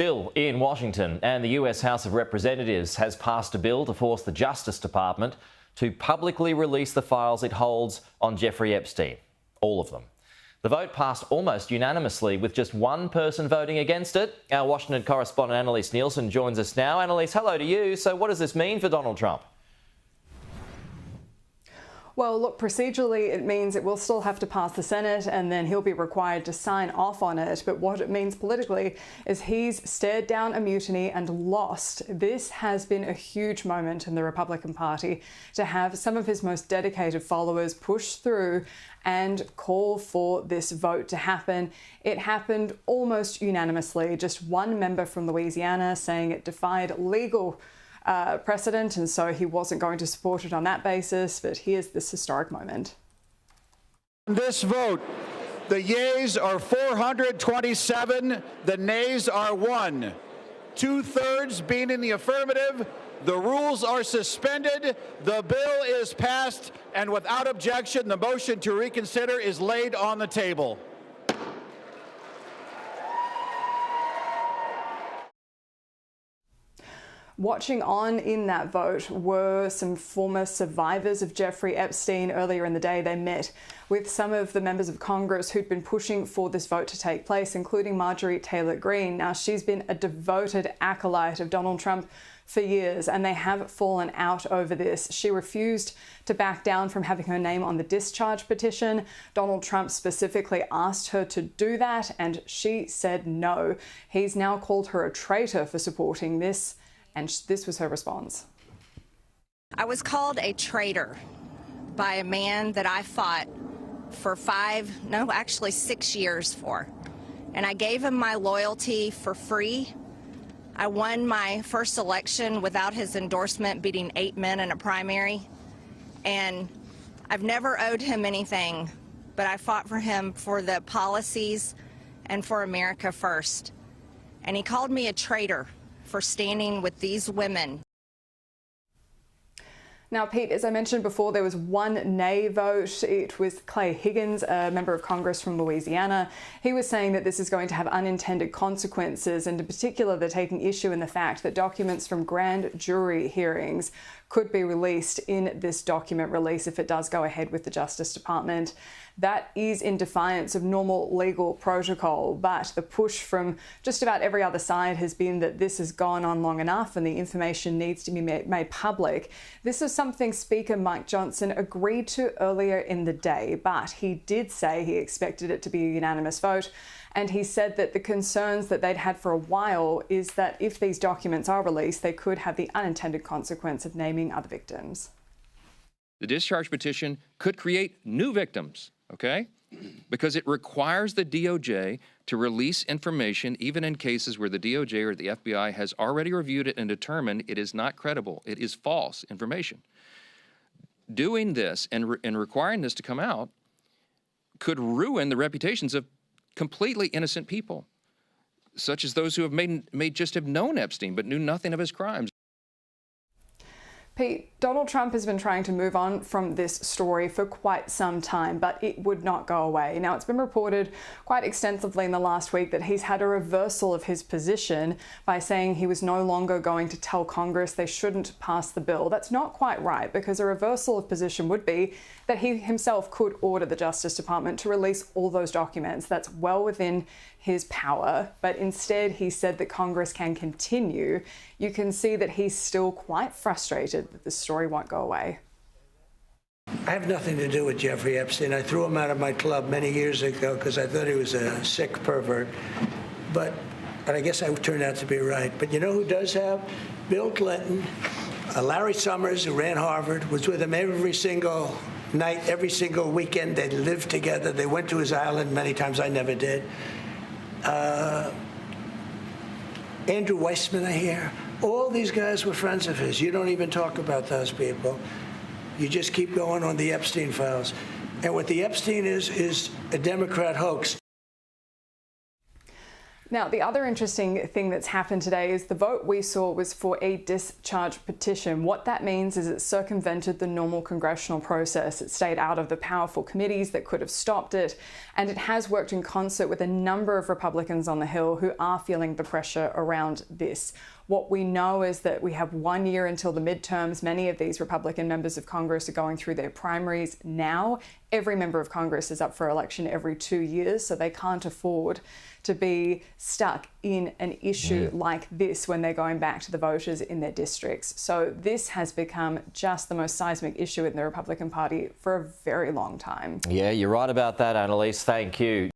Bill in Washington, and the US House of Representatives has passed a bill to force the Justice Department to publicly release the files it holds on Jeffrey Epstein. All of them. The vote passed almost unanimously, with just one person voting against it. Our Washington correspondent Annalise Nielsen joins us now. Annalise, hello to you. So what does this mean for Donald Trump? Well, look, procedurally, it means it will still have to pass the Senate and then he'll be required to sign off on it. But what it means politically is he's stared down a mutiny and lost. This has been a huge moment in the Republican Party to have some of his most dedicated followers push through and call for this vote to happen. It happened almost unanimously, just one member from Louisiana saying it defied legal precedent, and so he wasn't going to support it on that basis. But here's this historic moment. On this vote, the yeas are 427, the nays are 1. 2/3 being in the affirmative, the rules are suspended, the bill is passed, and without objection, the motion to reconsider is laid on the table. Watching on in that vote were some former survivors of Jeffrey Epstein. Earlier in the day, they met with some of the members of Congress who'd been pushing for this vote to take place, including Marjorie Taylor Greene. Now, she's been a devoted acolyte of Donald Trump for years, and they have fallen out over this. She refused to back down from having her name on the discharge petition. Donald Trump specifically asked her to do that, and she said no. He's now called her a traitor for supporting this. And this was her response. I was called a traitor by a man that I fought for 6 years for. And I gave him my loyalty for free. I won my first election without his endorsement, beating 8 men in a primary. And I've never owed him anything, but I fought for him for the policies and for America first. And he called me a traitor for standing with these women. Now, Pete, as I mentioned before, there was one nay vote. It was Clay Higgins, a member of Congress from Louisiana. He was saying that this is going to have unintended consequences, and in particular, they're taking issue in the fact that documents from grand jury hearings could be released in this document release if it does go ahead with the Justice Department. That is in defiance of normal legal protocol, but the push from just about every other side has been that this has gone on long enough and the information needs to be made public. This is something Speaker Mike Johnson agreed to earlier in the day, but he did say he expected it to be a unanimous vote. And he said that the concerns that they'd had for a while is that if these documents are released, they could have the unintended consequence of naming other victims. The discharge petition could create new victims, okay? Because it requires the DOJ to release information even in cases where the DOJ or the FBI has already reviewed it and determined it is not credible, it is false information. Doing this and requiring this to come out could ruin the reputations of completely innocent people, such as those who have may just have known Epstein but knew nothing of his crimes. Pete, Donald Trump has been trying to move on from this story for quite some time, but it would not go away. Now, it's been reported quite extensively in the last week that he's had a reversal of his position by saying he was no longer going to tell Congress they shouldn't pass the bill. That's not quite right, because a reversal of position would be that he himself could order the Justice Department to release all those documents. That's well within his power, but instead he said that Congress can continue. You can see that he's still quite frustrated that the story won't go away. I have nothing to do with Jeffrey Epstein. I threw him out of my club many years ago because I thought he was a sick pervert. But I guess I turned out to be right. But you know who does have? Bill Clinton, Larry Summers, who ran Harvard, was with him every single night, every single weekend. They lived together. They went to his island many times. I never did. Andrew Weissman, I hear. All these guys were friends of his. You don't even talk about those people. You just keep going on the Epstein files. And what the Epstein is a Democrat hoax. Now, the other interesting thing that's happened today is the vote we saw was for a discharge petition. What that means is it circumvented the normal congressional process. It stayed out of the powerful committees that could have stopped it, and it has worked in concert with a number of Republicans on the Hill who are feeling the pressure around this. What we know is that we have 1 year until the midterms. Many of these Republican members of Congress are going through their primaries now. Every member of Congress is up for election every 2 years, so they can't afford to be stuck in an issue like this when they're going back to the voters in their districts. So this has become just the most seismic issue in the Republican Party for a very long time. Yeah, you're right about that, Annalise. Thank you.